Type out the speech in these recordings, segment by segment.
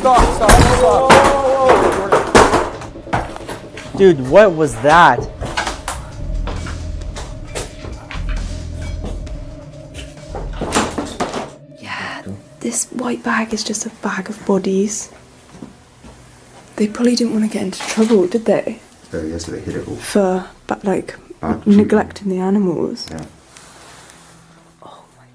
Stop. Dude, what was that? Yeah, this white bag is just a bag of bodies. They probably didn't want to get into trouble, did they? Oh, yeah, so they hid it all. For, like, Bad neglecting the animals. Yeah. Oh my.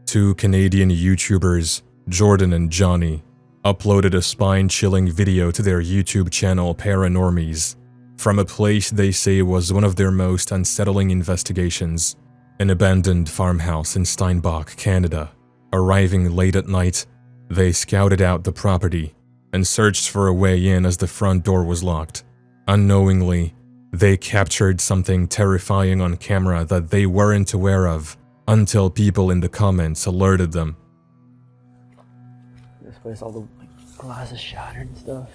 Two Canadian YouTubers, Jordan and Johnny, uploaded a spine-chilling video to their YouTube channel Paranormies, from a place they say was one of their most unsettling investigations, an abandoned farmhouse in Steinbach, Canada. Arriving late at night, they scouted out the property and searched for a way in as the front door was locked. Unknowingly, they captured something terrifying on camera that they weren't aware of until people in the comments alerted them. This place, all the glass is shattered and stuff.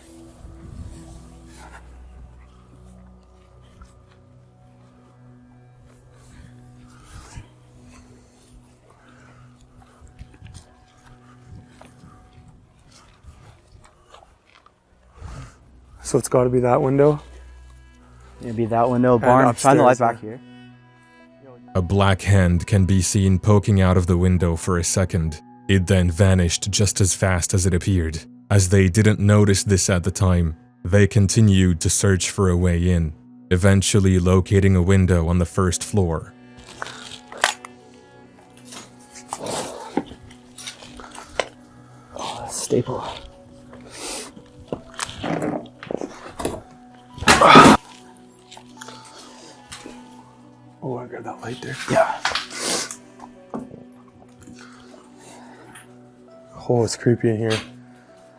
So it's got to be that window? Maybe that window, barn. Shine the light back here. A black hand can be seen poking out of the window for a second. It then vanished just as fast as it appeared. As they didn't notice this at the time, they continued to search for a way in, eventually locating a window on the first floor. Oh, staple. Oh, I got that light there. Yeah. Oh, it's creepy in here.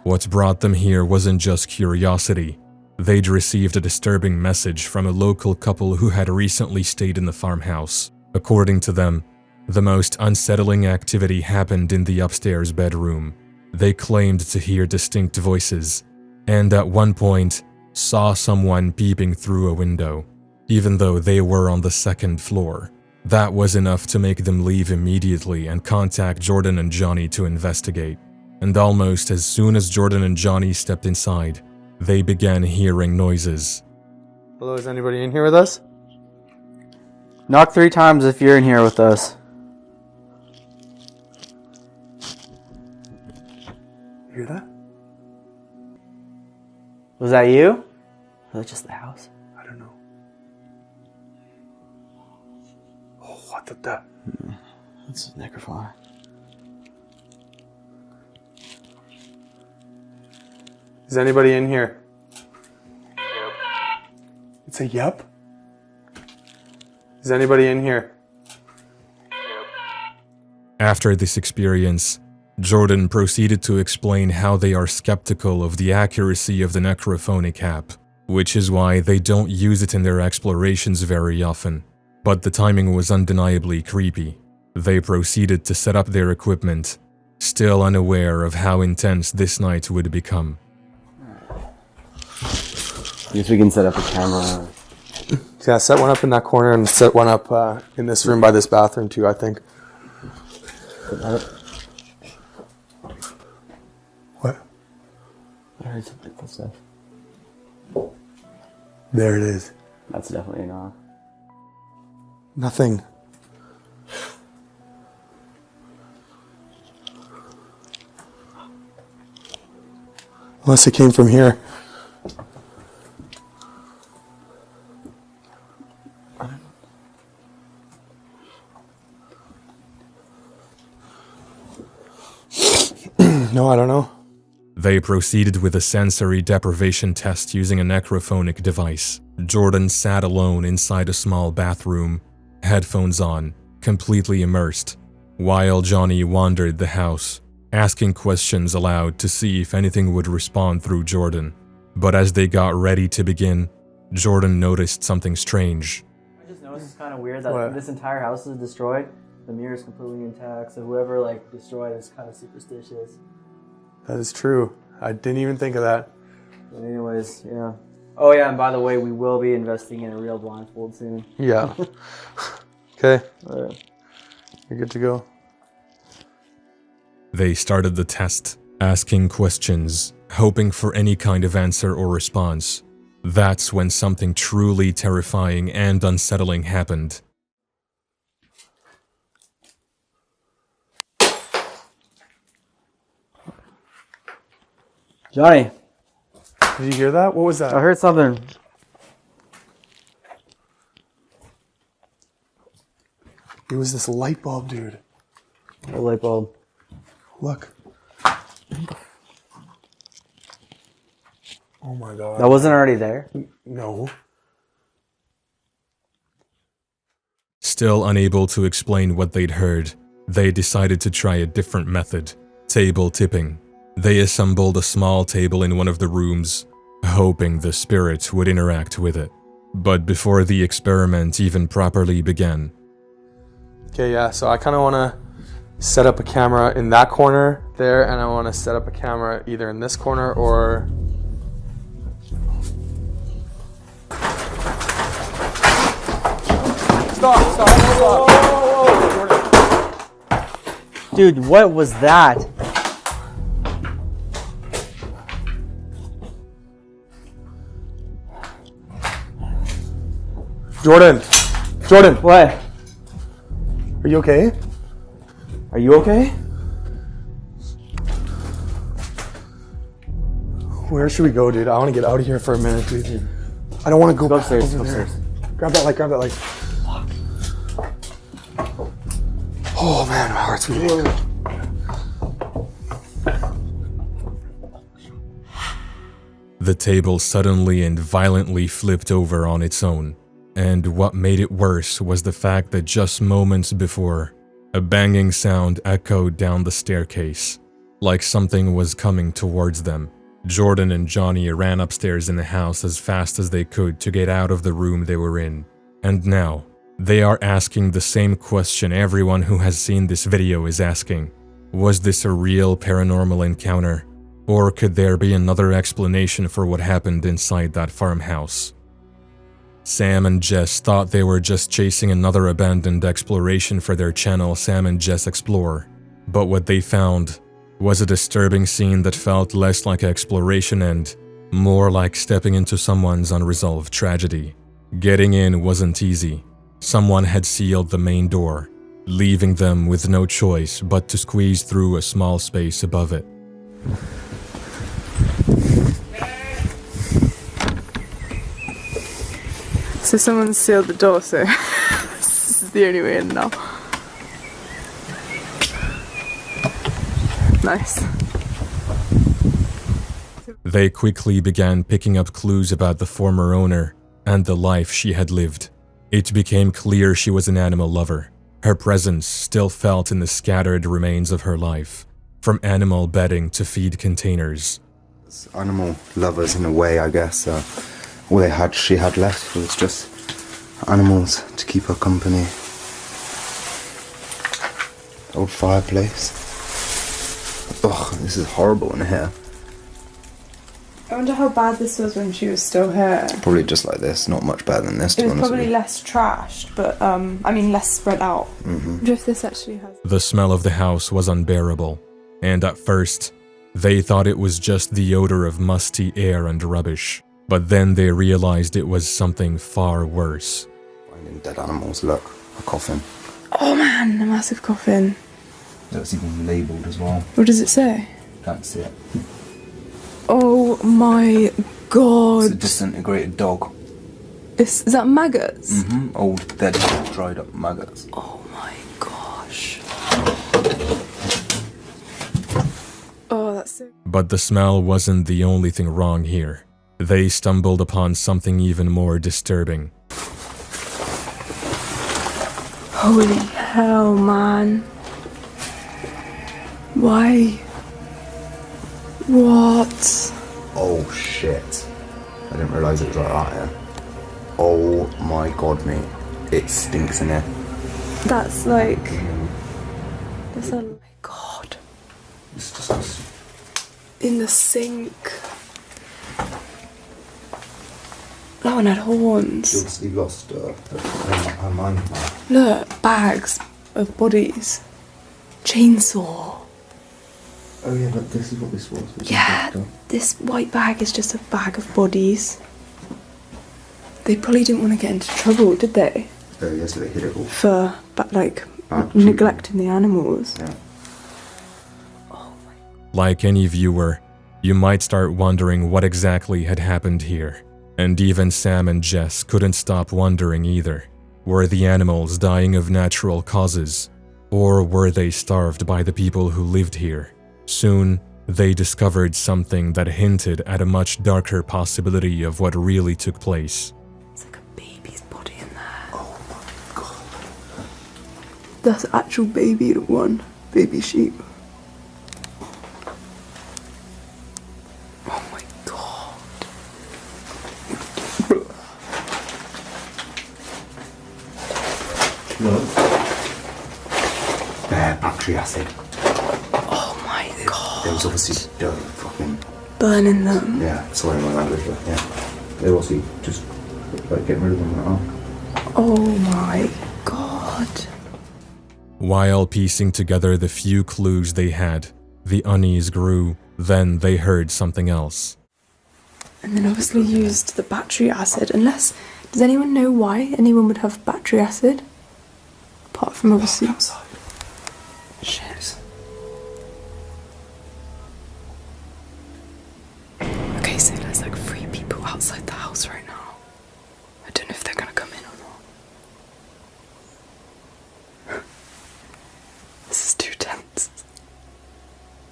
What brought them here wasn't just curiosity. They'd received a disturbing message from a local couple who had recently stayed in the farmhouse. According to them, the most unsettling activity happened in the upstairs bedroom. They claimed to hear distinct voices, and at one point, saw someone peeping through a window, even though they were on the second floor. That was enough to make them leave immediately and contact Jordan and Johnny to investigate. And almost as soon as Jordan and Johnny stepped inside, they began hearing noises. Hello, is anybody in here with us? Knock 3 times if you're in here with us. You hear that? Was that you? Or was that just the house? I don't know. Oh, what the that? That's necrophile. Is anybody in here? Yep. It's a yep? Is anybody in here? After this experience, Jordan proceeded to explain how they are skeptical of the accuracy of the necrophonic app, which is why they don't use it in their explorations very often. But the timing was undeniably creepy. They proceeded to set up their equipment, still unaware of how intense this night would become. I guess we can set up a camera. Yeah, set one up in that corner and set one up in this room by this bathroom too, I think. What? I heard something footsteps. There it is. That's definitely not. Nothing. Unless it came from here. No, I don't know. They proceeded with a sensory deprivation test using a necrophonic device. Jordan sat alone inside a small bathroom, headphones on, completely immersed, while Johnny wandered the house, asking questions aloud to see if anything would respond through Jordan. But as they got ready to begin, Jordan noticed something strange. I just noticed it's kind of weird that this entire house is destroyed, the mirror's completely intact, so whoever like destroyed it is kind of superstitious. That is true. I didn't even think of that. But anyways, yeah. Oh yeah, and by the way, we will be investing in a real blindfold soon. Yeah. Okay. All right. You're good to go. They started the test, asking questions, hoping for any kind of answer or response. That's when something truly terrifying and unsettling happened. Johnny, Did you hear that? What was that? I heard something. It was this light bulb, dude. A light bulb. Look. Oh my god. That wasn't already there? No. Still unable to explain what they'd heard, they decided to try a different method, table tipping. They assembled a small table in one of the rooms, hoping the spirit would interact with it. But before the experiment even properly began, Okay, yeah, so I kind of want to set up a camera in that corner there, and I want to set up a camera either in this corner or... Stop. Dude, what was that? Jordan! What? Are you okay? Are you okay? Where should we go, dude? I want to get out of here for a minute, dude. I don't want to go Go back upstairs, over there. upstairs. Grab that light. Fuck. Oh man, my heart's beating. the table suddenly and violently flipped over on its own. And what made it worse was the fact that just moments before, a banging sound echoed down the staircase, like something was coming towards them. Jordan and Johnny ran upstairs in the house as fast as they could to get out of the room they were in. And now, they are asking the same question everyone who has seen this video is asking. Was this a real paranormal encounter? Or could there be another explanation for what happened inside that farmhouse? Sam and Jess thought they were just chasing another abandoned exploration for their channel Sam and Jess Explore. But what they found was a disturbing scene that felt less like exploration and more like stepping into someone's unresolved tragedy. Getting in wasn't easy. Someone had sealed the main door, leaving them with no choice but to squeeze through a small space above it. So someone sealed the door, so this is the only way in now. Nice. They quickly began picking up clues about the former owner and the life she had lived. It became clear she was an animal lover. Her presence still felt in the scattered remains of her life, from animal bedding to feed containers. Animal lovers in a way, I guess. All she had left was just animals to keep her company. Old fireplace. Ugh, this is horrible in here. I wonder how bad this was when she was still here. Probably just like this, not much better than this, to It be was honest probably with you. less trashed, but I mean less spread out. I wonder if this actually has... The smell of the house was unbearable, and at first, they thought it was just the odor of musty air and rubbish. But then they realized it was something far worse. Finding dead animals, look, a coffin. Oh man, a massive coffin. It's even labelled as well. What does it say? Can't see it. Oh my god. It's a disintegrated dog. Is that maggots? Old, dead, dried up maggots. Oh my gosh. Oh, that's so... But the smell wasn't the only thing wrong here. They stumbled upon something even more disturbing. Holy hell, man. Why? What? Oh shit. I didn't realise it was like that here. Oh my god, mate. It stinks in here. That's like... That's a... Oh my god. It's disgusting. In the sink. That one had horns. She obviously lost her mind now. Look, bags of bodies. Chainsaw. Oh yeah, but this is what this was. Yeah, this white bag is just a bag of bodies. They probably didn't want to get into trouble, did they? Oh yeah, so they hid it all. For, like, Bad neglecting the animals. Yeah. Like any viewer, you might start wondering what exactly had happened here. And even Sam and Jess couldn't stop wondering either. Were the animals dying of natural causes? Or were they starved by the people who lived here? Soon, they discovered something that hinted at a much darker possibility of what really took place. It's like a baby's body in there. Oh my god. That's actual baby one. Baby sheep. Oh my god. Look. Battery acid. Oh my god. There was obviously fucking... Burning them. Yeah, sorry my language, but yeah. They were obviously just like getting rid of them right now. Oh my god. While piecing together the few clues they had, the unease grew. Then they heard something else. And then obviously used the battery acid. Unless, does anyone know why anyone would have battery acid? Apart from obviously... Outside. Shit. Okay, so there's like 3 people outside the house right now. I don't know if they're gonna come in or not. This is too tense.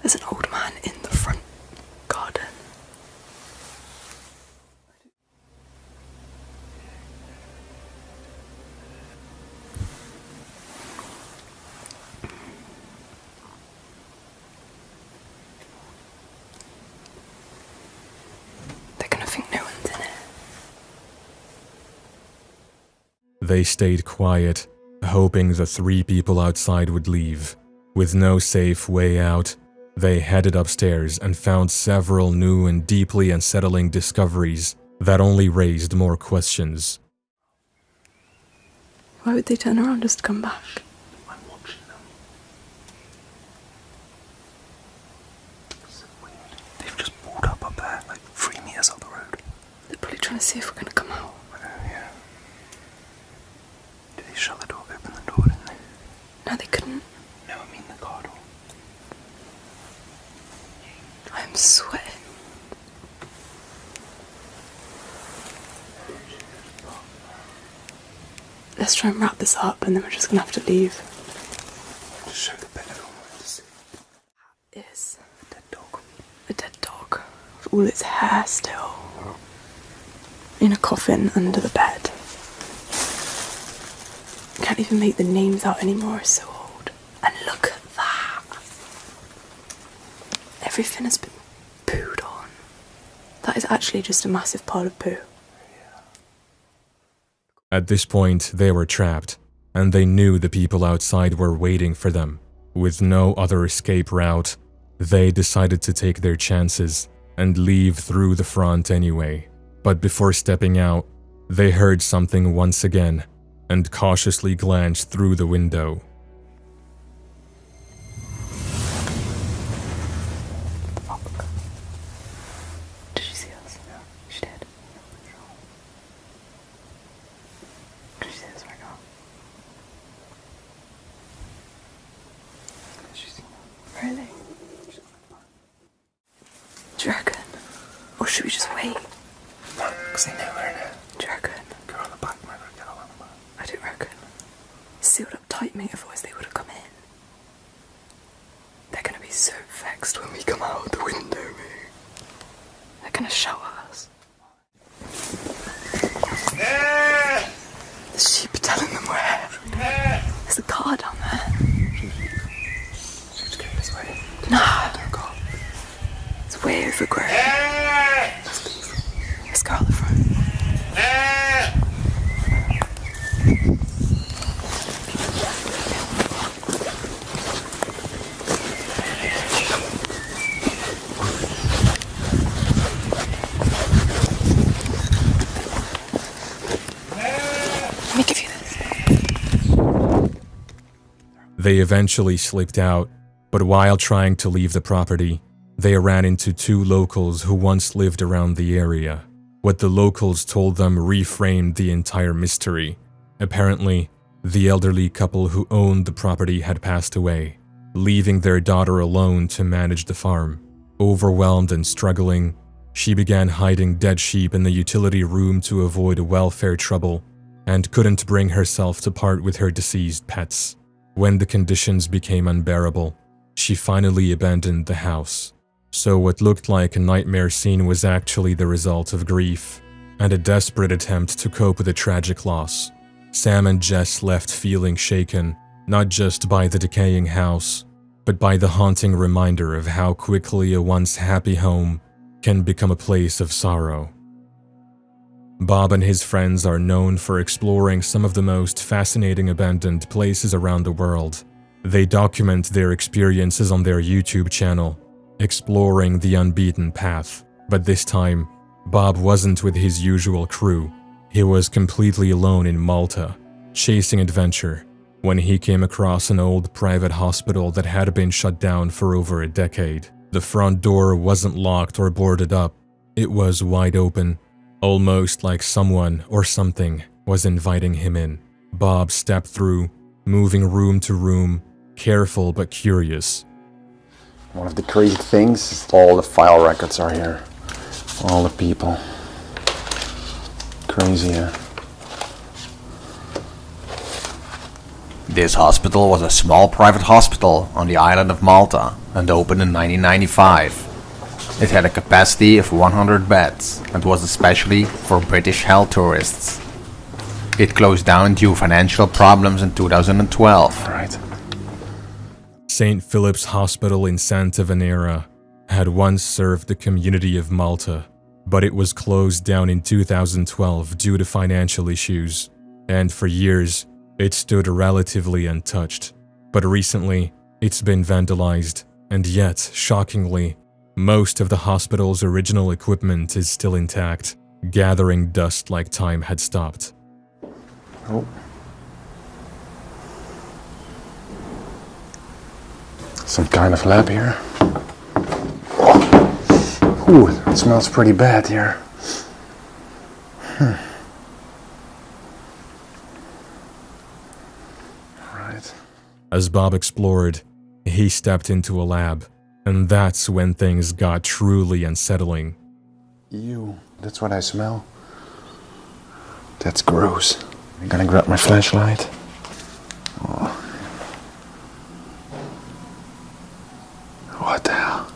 There's an old man in the front garden. They're gonna think no one's in it. They stayed quiet, hoping the 3 people outside would leave. With no safe way out, they headed upstairs and found several new and deeply unsettling discoveries that only raised more questions. Why would they turn around just to come back? I'm watching them. So weird. They've just pulled up there, like 3 meters up the road. They're probably trying to see if we're gonna come out. Yeah. Did they shut the door, open the door, didn't they? No, they couldn't. No, I mean the car door. I'm sweating. Let's try and wrap this up and then we're just gonna have to leave. Just show the bed everyone wanted to see. Is A dead dog. a dead dog with all its hair still in a coffin under the bed. Can't even make the names out anymore, it's so old. And look at that. Everything has been pooed on. That is actually just a massive pile of poo. At this point, they were trapped, and they knew the people outside were waiting for them. With no other escape route, they decided to take their chances and leave through the front anyway. But before stepping out, they heard something once again and cautiously glanced through the window. Did she see us? Yeah. She did. Did she see us right now? Really? Do you reckon? Or should we just wait? Because they know we're in it. Do you reckon? Go on the back, mate. Get on the back. I don't reckon. It's sealed up tight, mate, otherwise they would have come in. They're gonna be so vexed when we come out of the window, mate. They're gonna shout at us. The sheep are telling them where. There's a car down there. Let's go this way. Nah. It's way overgrown. Let's go out the front. They eventually slipped out, but while trying to leave the property, they ran into two locals who once lived around the area. What the locals told them reframed the entire mystery. Apparently, the elderly couple who owned the property had passed away, leaving their daughter alone to manage the farm. Overwhelmed and struggling, she began hiding dead sheep in the utility room to avoid welfare trouble and couldn't bring herself to part with her deceased pets. When the conditions became unbearable, she finally abandoned the house. So what looked like a nightmare scene was actually the result of grief and a desperate attempt to cope with a tragic loss. Sam and Jess left feeling shaken, not just by the decaying house, but by the haunting reminder of how quickly a once happy home can become a place of sorrow. Bob and his friends are known for exploring some of the most fascinating abandoned places around the world. They document their experiences on their YouTube channel, exploring the unbeaten path. But this time, Bob wasn't with his usual crew. He was completely alone in Malta, chasing adventure, when he came across an old private hospital that had been shut down for over a decade. The front door wasn't locked or boarded up. It was wide open, almost like someone or something was inviting him in. Bob stepped through, moving room to room, careful but curious. One of the crazy things is all the file records are here. All the people. Crazy, yeah. This hospital was a small private hospital on the island of Malta and opened in 1995. It had a capacity of 100 beds and was especially for British health tourists. It closed down due to financial problems in 2012. Right. St. Philip's Hospital in Santa Venera had once served the community of Malta, but it was closed down in 2012 due to financial issues, and for years, it stood relatively untouched. But recently, it's been vandalized, and yet, shockingly, most of the hospital's original equipment is still intact, gathering dust like time had stopped. Oh. Some kind of lab here. Ooh, it smells pretty bad here. Right. As Bob explored, he stepped into a lab, and that's when things got truly unsettling. Ew, that's what I smell. That's gross. I'm gonna grab my flashlight. Oh. What the hell?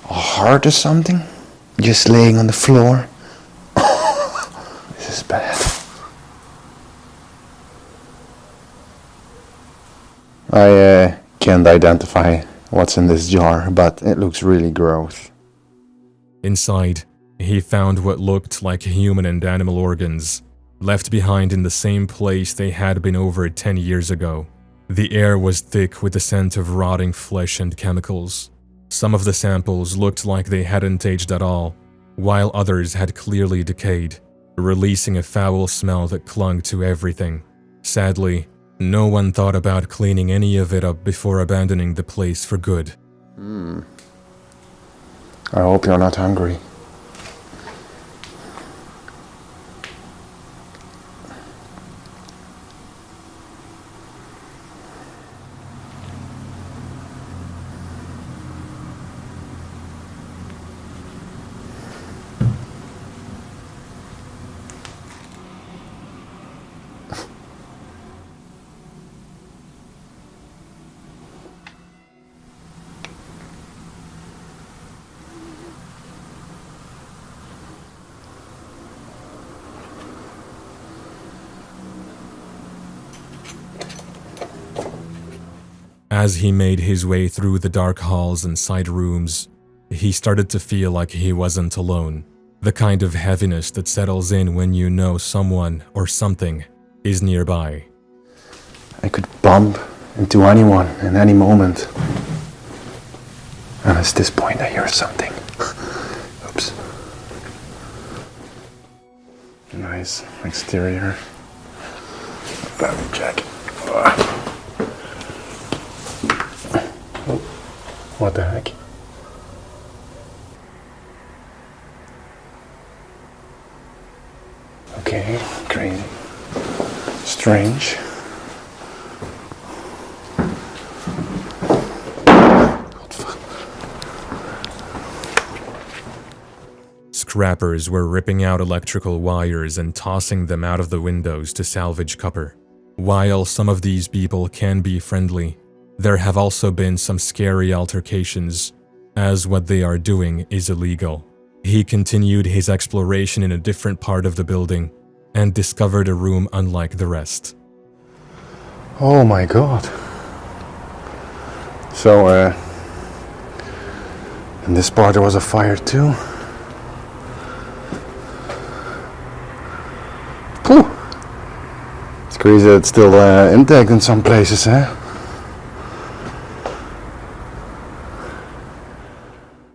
A heart or something? Just laying on the floor? This is bad. I can't identify what's in this jar, but it looks really gross. Inside, he found what looked like human and animal organs, left behind in the same place they had been over 10 years ago. The air was thick with the scent of rotting flesh and chemicals. Some of the samples looked like they hadn't aged at all, while others had clearly decayed, releasing a foul smell that clung to everything. Sadly, no one thought about cleaning any of it up before abandoning the place for good. I hope you're not hungry. As he made his way through the dark halls and side rooms, he started to feel like he wasn't alone. The kind of heaviness that settles in when you know someone or something is nearby. I could bump into anyone in any moment. And at this point I hear something. Oops. Nice exterior. Let me check. What the heck? Okay, crazy. Strange. Scrappers were ripping out electrical wires and tossing them out of the windows to salvage copper. While some of these people can be friendly, there have also been some scary altercations, as what they are doing is illegal. He continued his exploration in a different part of the building and discovered a room unlike the rest. Oh my god. So, in this part there was a fire too. Phew. It's crazy that it's still intact in some places, eh?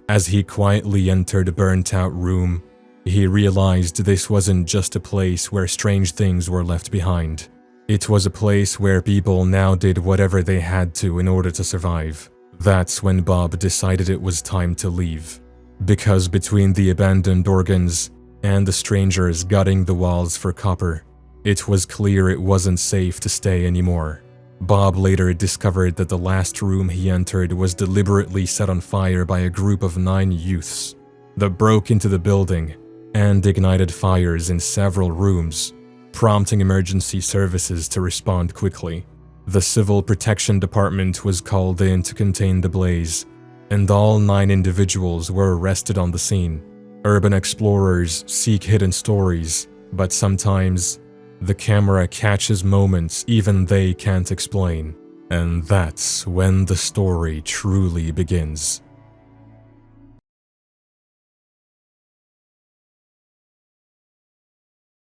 As he quietly entered a burnt-out room, he realized this wasn't just a place where strange things were left behind. It was a place where people now did whatever they had to in order to survive. That's when Bob decided it was time to leave. Because between the abandoned organs and the strangers gutting the walls for copper, it was clear it wasn't safe to stay anymore. Bob later discovered that the last room he entered was deliberately set on fire by a group of 9 youths that broke into the building and ignited fires in several rooms, prompting emergency services to respond quickly. The Civil Protection Department was called in to contain the blaze, and all 9 individuals were arrested on the scene. Urban explorers seek hidden stories, but sometimes the camera catches moments even they can't explain. And that's when the story truly begins.